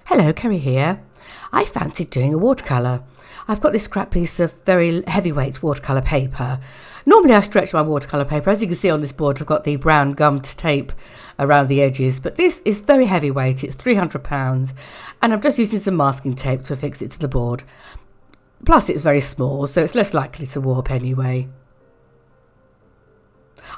Hello, Kerry here. I fancied doing a watercolour. I've got this scrap piece of very heavyweight watercolour paper. Normally I stretch my watercolour paper. As you can see on this board, I've got the brown gummed tape around the edges, but this is very heavyweight. It's £300 and I'm just using some masking tape to affix it to the board. Plus it's very small, so it's less likely to warp anyway.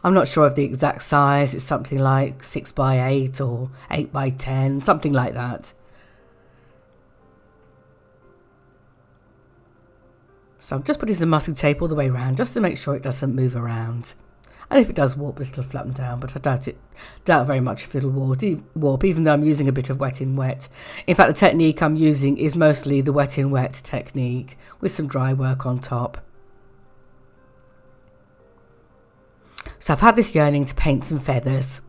I'm not sure of the exact size. It's something like 6 by 8 or 8 by 10, something like that. So I'm just putting some masking tape all the way around just to make sure it doesn't move around. And if it does warp, it'll flatten down, but I doubt very much if it'll warp, even though I'm using a bit of wet in wet. In fact, the technique I'm using is mostly the wet in wet technique with some dry work on top. So I've had this yearning to paint some feathers.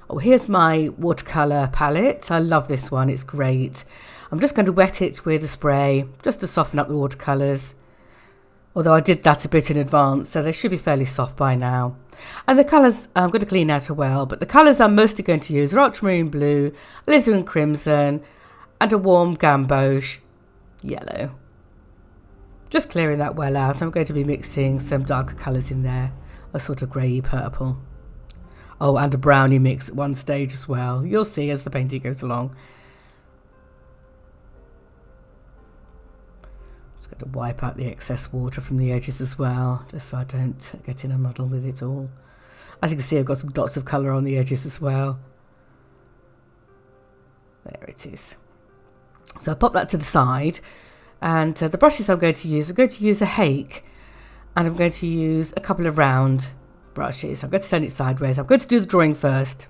Oh, here's my watercolor palette. I love this one, it's great. I'm just going to wet it with a spray just to soften up the watercolors. Although I did that a bit in advance, so they should be fairly soft by now. And the colours I'm going to clean out as well, but the colours I'm mostly going to use are ultramarine blue, alizarin crimson, and a warm gamboge yellow. Just clearing that well out, I'm going to be mixing some darker colours in there, a sort of grey purple. Oh, and a brownie mix at one stage as well. You'll see as the painting goes along. Just going to wipe out the excess water from the edges as well, just so I don't get in a muddle with it all. As you can see, I've got some dots of colour on the edges as well. There it is. So I'll pop that to the side, and the brushes I'm going to use a hake, and I'm going to use a couple of round brushes. I'm going to turn it sideways. I'm going to do the drawing first.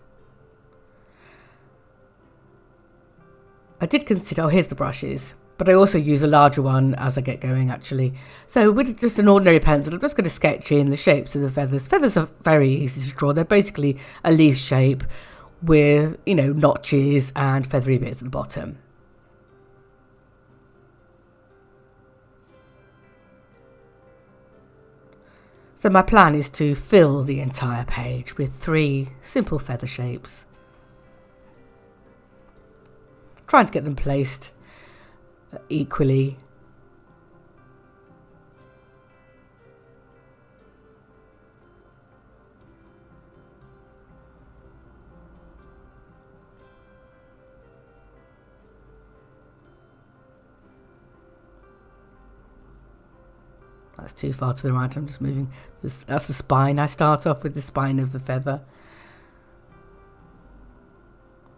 I did consider, oh, here's the brushes, but I also use a larger one as I get going actually. So with just an ordinary pencil, I'm just going to sketch in the shapes of the feathers. Feathers are very easy to draw. They're basically a leaf shape with, you know, notches and feathery bits at the bottom. So my plan is to fill the entire page with 3 simple feather shapes. Trying to get them placed equally. That's too far to the right. I'm just moving. That's the spine. I start off with the spine of the feather.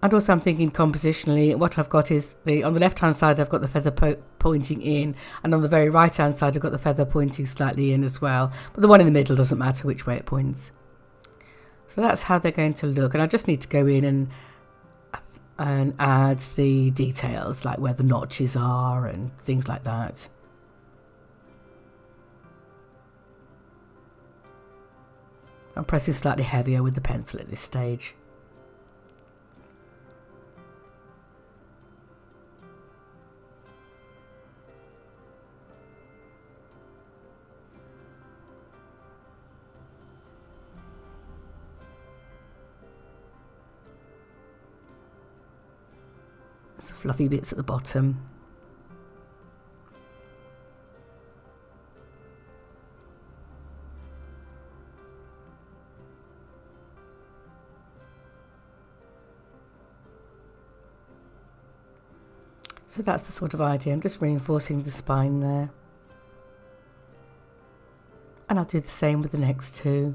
And also I'm thinking compositionally, what I've got is, on the left hand side I've got the feather pointing in, and on the very right hand side I've got the feather pointing slightly in as well. But the one in the middle doesn't matter which way it points. So that's how they're going to look, and I just need to go in and add the details, like where the notches are and things like that. I'm pressing slightly heavier with the pencil at this stage. Some fluffy bits at the bottom. So that's the sort of idea. I'm just reinforcing the spine there. And I'll do the same with the next 2.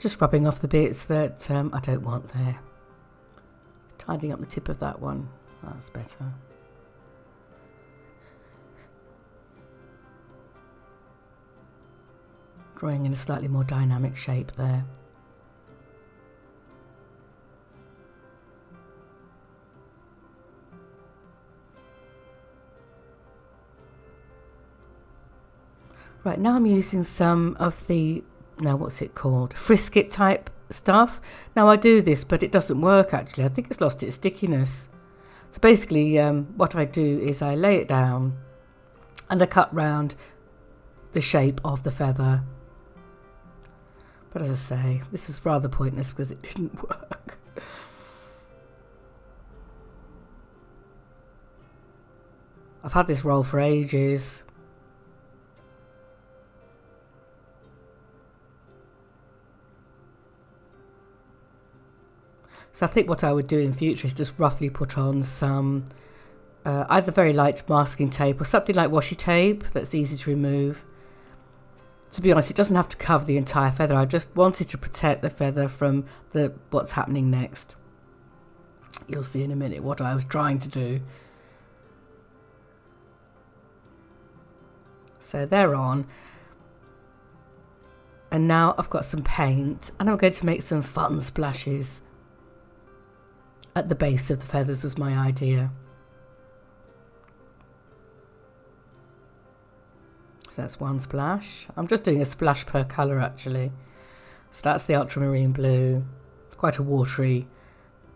Just rubbing off the bits that I don't want there. Tidying up the tip of that one. That's better. Drawing in a slightly more dynamic shape there. Right, now I'm using some of the, now what's it called? Frisket type stuff. Now I do this, but it doesn't work actually. I think it's lost its stickiness. So basically what I do is I lay it down and I cut round the shape of the feather. But as I say, this was rather pointless because it didn't work. I've had this roll for ages. So I think what I would do in future is just roughly put on some either very light masking tape or something like washi tape that's easy to remove. To be honest, it doesn't have to cover the entire feather. I just wanted to protect the feather from what's happening next. You'll see in a minute what I was trying to do. So they're on. And now I've got some paint and I'm going to make some fun splashes. At the base of the feathers was my idea. So that's one splash. I'm just doing a splash per colour actually. So that's the ultramarine blue, quite a watery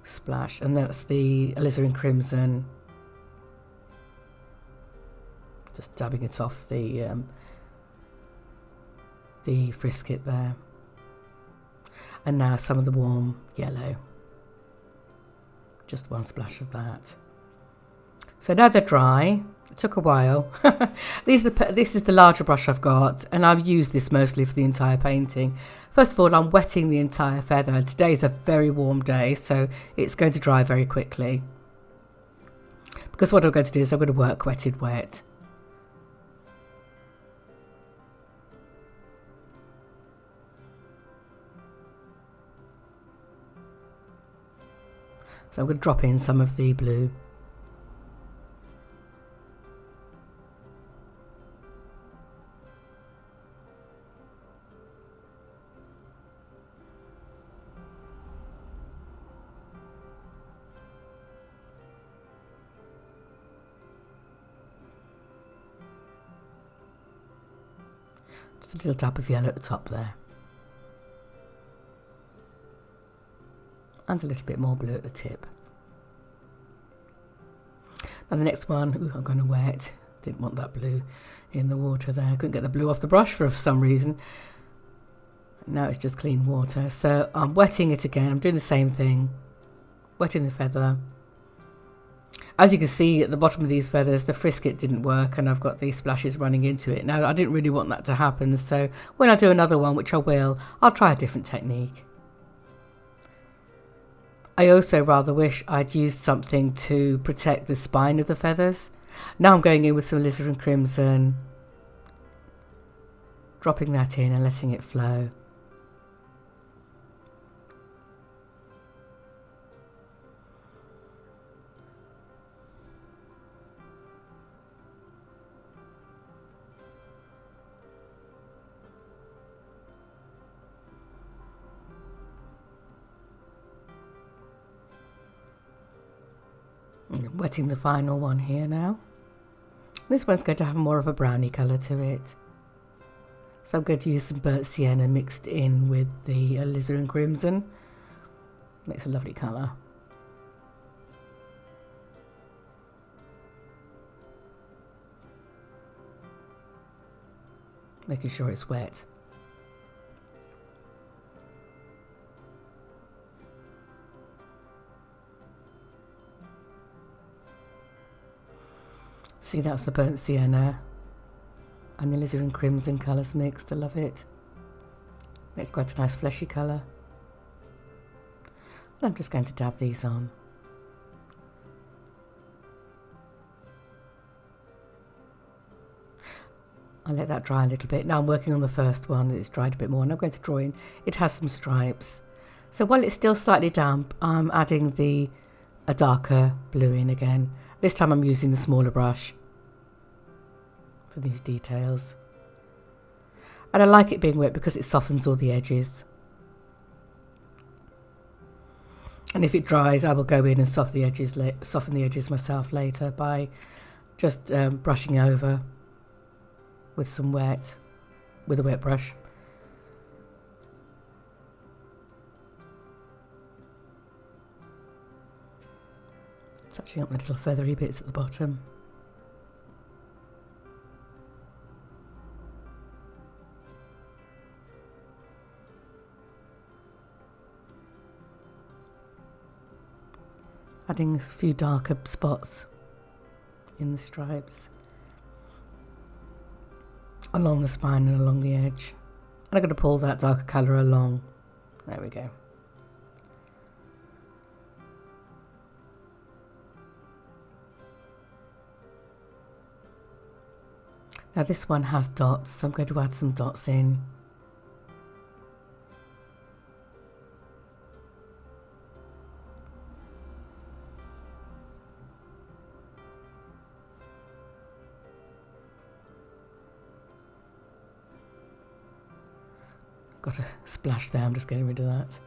splash, and that's the alizarin crimson. Just dabbing it off the frisket there. And now some of the warm yellow. Just one splash of that. So now they're dry. It took a while. This is the larger brush I've got, and I've used this mostly for the entire painting. First of all, I'm wetting the entire feather. Today's a very warm day, so it's going to dry very quickly. Because what I'm going to do is I'm going to work wetted wet. So I'm going to drop in some of the blue. Just a little dab of yellow at the top there. And a little bit more blue at the tip. And the next one, ooh, I'm going to wet. Didn't want that blue in the water there. Couldn't get the blue off the brush for some reason. Now it's just clean water. So I'm wetting it again. I'm doing the same thing. Wetting the feather. As you can see at the bottom of these feathers, the frisket didn't work and I've got these splashes running into it. Now I didn't really want that to happen. So when I do another one, which I will, I'll try a different technique. I also rather wish I'd used something to protect the spine of the feathers. Now I'm going in with some alizarin crimson, dropping that in and letting it flow. Wetting the final one here now. This one's going to have more of a browny colour to it. So I'm going to use some burnt sienna mixed in with the alizarin crimson. Makes a lovely colour. Making sure it's wet. See, that's the burnt sienna and the alizarin crimson colours mixed. I love it. It's quite a nice fleshy colour. And I'm just going to dab these on. I'll let that dry a little bit. Now I'm working on the first one, it's dried a bit more, and I'm going to draw in. It has some stripes. So while it's still slightly damp, I'm adding a darker blue in again. This time I'm using the smaller brush for these details. And I like it being wet because it softens all the edges. And if it dries, I will go in and soften the edges myself later by just brushing over with a wet brush. Touching up the little feathery bits at the bottom. Adding a few darker spots in the stripes along the spine and along the edge. And I'm going to pull that darker colour along. There we go. Now this one has dots, so I'm going to add some dots in. Got a splash there, I'm just getting rid of that.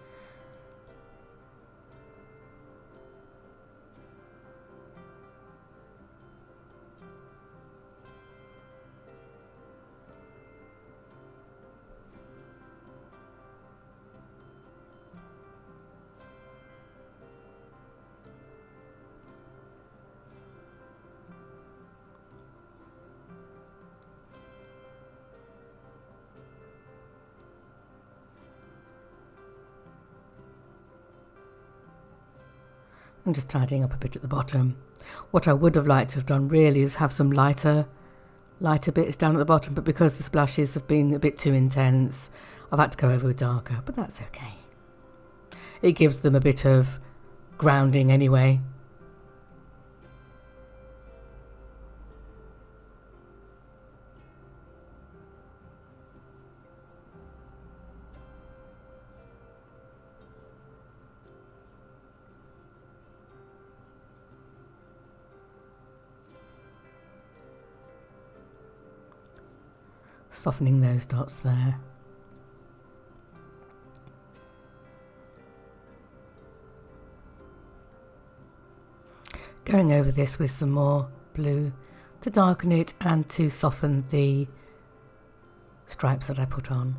I'm just tidying up a bit at the bottom. What I would have liked to have done really is have some lighter bits down at the bottom, but because the splashes have been a bit too intense, I've had to go over with darker, but that's okay. It gives them a bit of grounding anyway. Softening those dots there. Going over this with some more blue to darken it and to soften the stripes that I put on.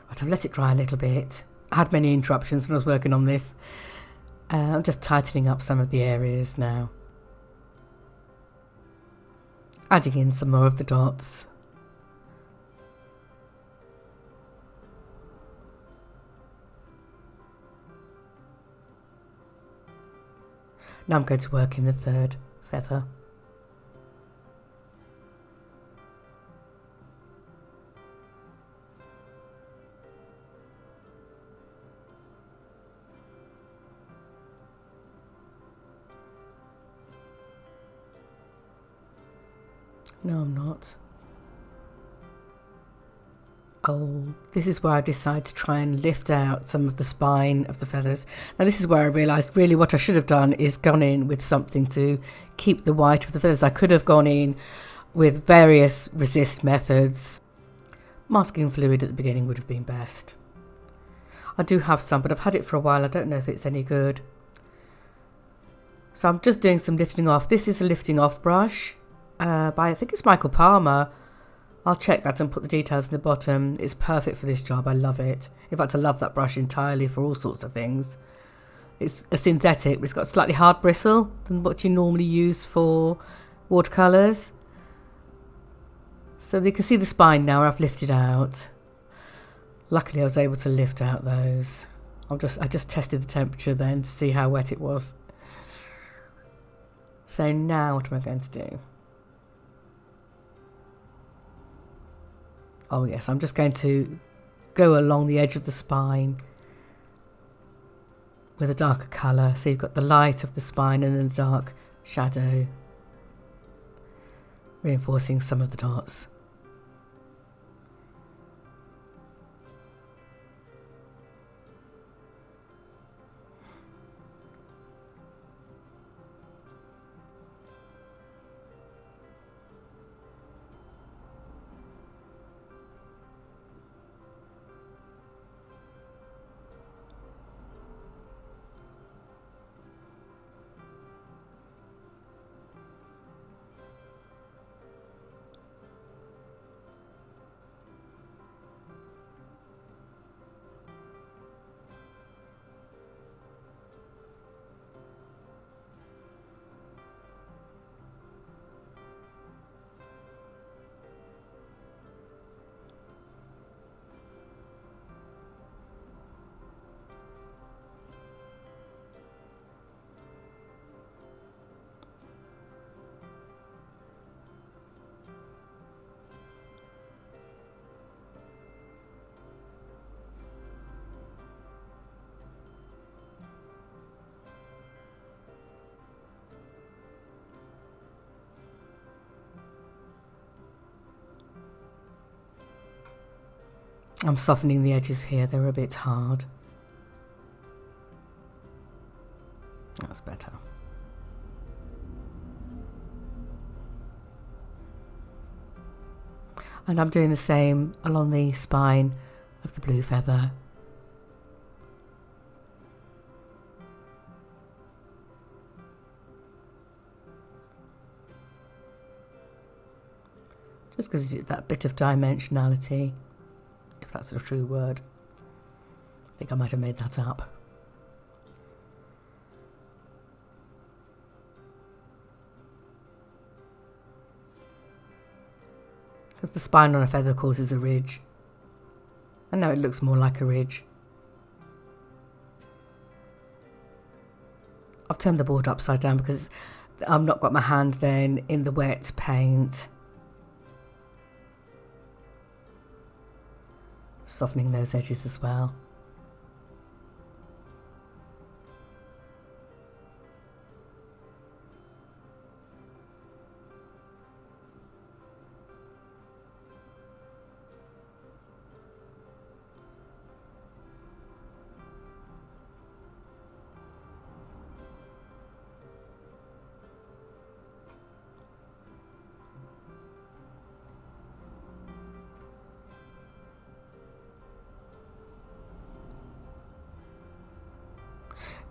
Right, I've let it dry a little bit. I had many interruptions when I was working on this. I'm just tightening up some of the areas now. Adding in some more of the dots. Now I'm going to work in the third feather. No, I'm not. Oh, this is where I decide to try and lift out some of the spine of the feathers. Now this is where I realised really what I should have done is gone in with something to keep the white of the feathers. I could have gone in with various resist methods. Masking fluid at the beginning would have been best. I do have some, but I've had it for a while. I don't know if it's any good. So I'm just doing some lifting off. This is a lifting off brush. By I think it's Michael Palmer. I'll check that and put the details in the bottom. It's perfect for this job. I love it. In fact, I love that brush entirely for all sorts of things. It's a synthetic, but it's got a slightly hard bristle than what you normally use for watercolours. So you can see the spine now where I've lifted out. Luckily I was able to lift out those. I just tested the temperature then to see how wet it was. So now what am I going to do? Oh yes, I'm just going to go along the edge of the spine with a darker colour. So you've got the light of the spine and then the dark shadow, reinforcing some of the dots. I'm softening the edges here, they're a bit hard. That's better. And I'm doing the same along the spine of the blue feather. Just gives it that bit of dimensionality, if that's a true word. I think I might have made that up. Because the spine on a feather causes a ridge. And now it looks more like a ridge. I've turned the board upside down because I've not got my hand then in the wet paint. Softening those edges as well.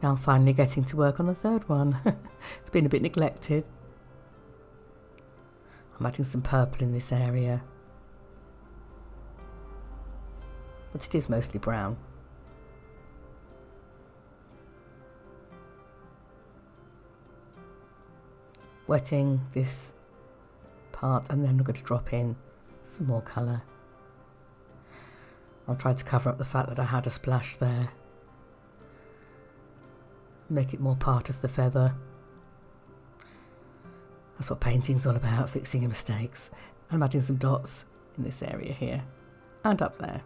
Now I'm finally getting to work on the third one. It's been a bit neglected. I'm adding some purple in this area, but it is mostly brown. Wetting this part, and then I'm going to drop in some more colour. I'll try to cover up the fact that I had a splash there. Make it more part of the feather. That's what painting's all about, fixing your mistakes. I'm adding some dots in this area here and up there.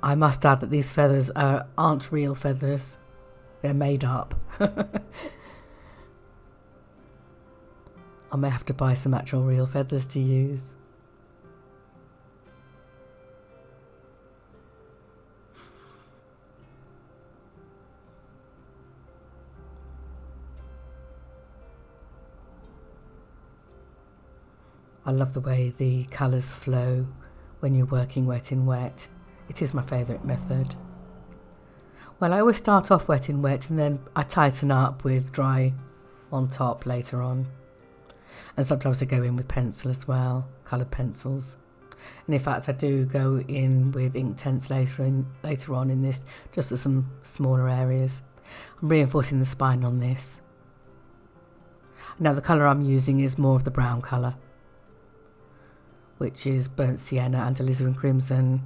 I must add that these feathers aren't real feathers. They're made up. I may have to buy some actual real feathers to use. I love the way the colours flow when you're working wet in wet. It is my favourite method. Well, I always start off wet in wet and then I tighten up with dry on top later on. And sometimes I go in with pencil as well, coloured pencils. And in fact I do go in with Inktense later on in this, just for some smaller areas. I'm reinforcing the spine on this. Now the colour I'm using is more of the brown colour, which is burnt sienna and alizarin crimson,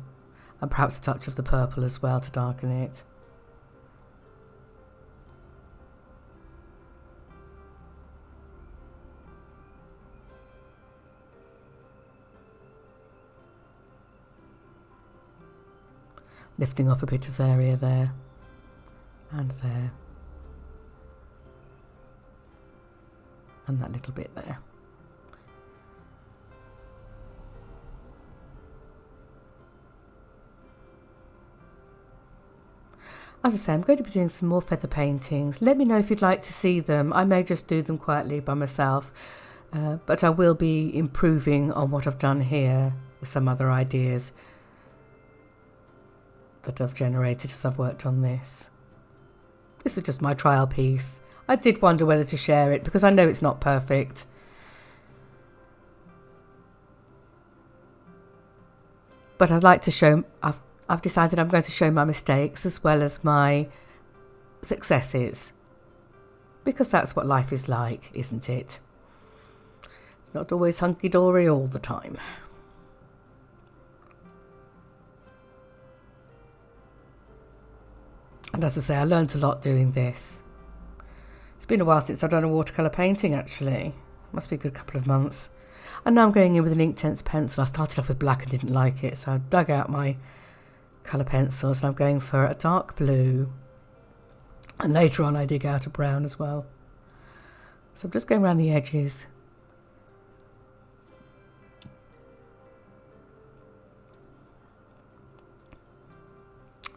and perhaps a touch of the purple as well to darken it. lifting off a bit of area there and there and that little bit there. As I say, I'm going to be doing some more feather paintings. Let me know if you'd like to see them. I may just do them quietly by myself, but I will be improving on what I've done here with some other ideas that I've generated as I've worked on this. This is just my trial piece. I did wonder whether to share it because I know it's not perfect. But I'd like to show, I've decided I'm going to show my mistakes as well as my successes, because that's what life is like, isn't it? It's not always hunky-dory all the time. And as I say, I learned a lot doing this. It's been a while since I've done a watercolour painting actually. Must be a good couple of months. And now I'm going in with an Inktense pencil. I started off with black and didn't like it, so I dug out my colour pencils and I'm going for a dark blue. And later on I dig out a brown as well. So I'm just going around the edges.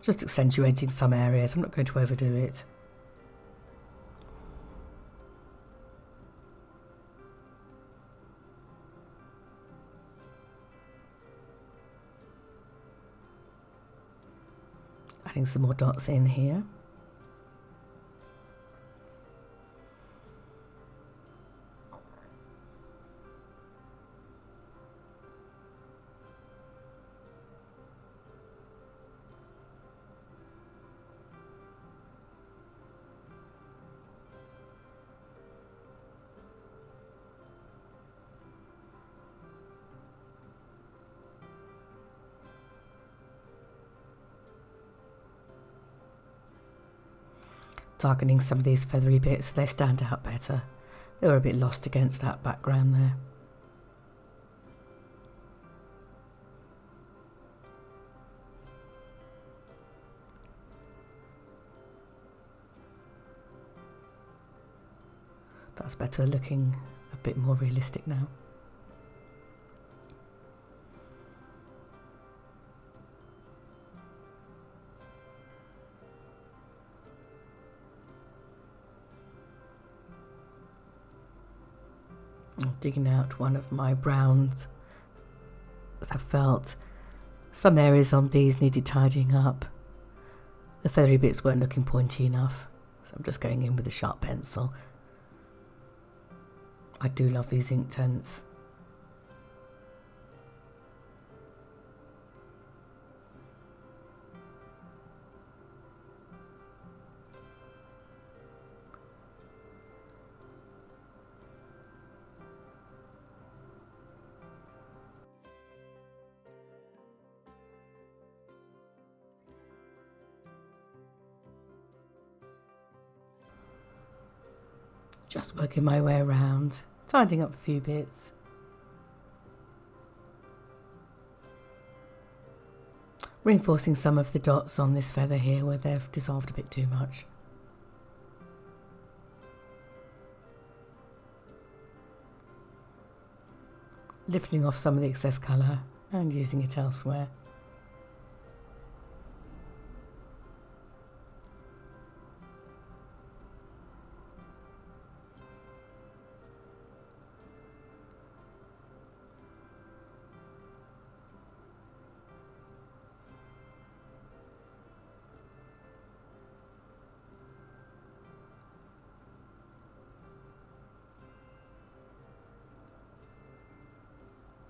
Just accentuating some areas. I'm not going to overdo it. Adding some more dots in here. Darkening some of these feathery bits so they stand out better. They were a bit lost against that background there. That's better, looking a bit more realistic now. Digging out one of my browns. I felt some areas on these needed tidying up. The feathery bits weren't looking pointy enough, so I'm just going in with a sharp pencil. I do love these Inktense. Just working my way around, tidying up a few bits. Reinforcing some of the dots on this feather here where they've dissolved a bit too much. Lifting off some of the excess colour and using it elsewhere.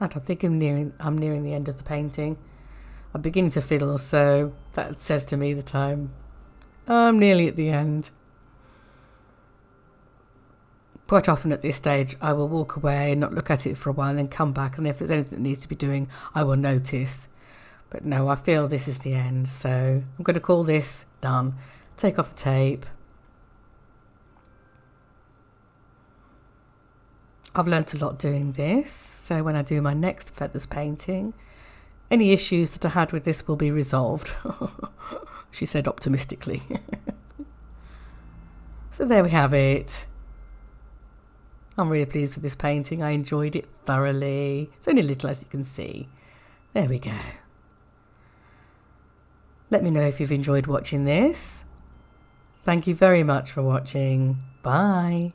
And I think I'm nearing the end of the painting. I'm beginning to fiddle, so that says to me that I'm nearly at the end. Quite often at this stage I will walk away and not look at it for a while and then come back, and if there's anything that needs to be doing I will notice. But no, I feel this is the end, so I'm going to call this done. Take off the tape. I've learnt a lot doing this, so when I do my next feathers painting, any issues that I had with this will be resolved, she said optimistically. So there we have it. I'm really pleased with this painting. I enjoyed it thoroughly. It's only little, as you can see. There we go. Let me know if you've enjoyed watching this. Thank you very much for watching. Bye.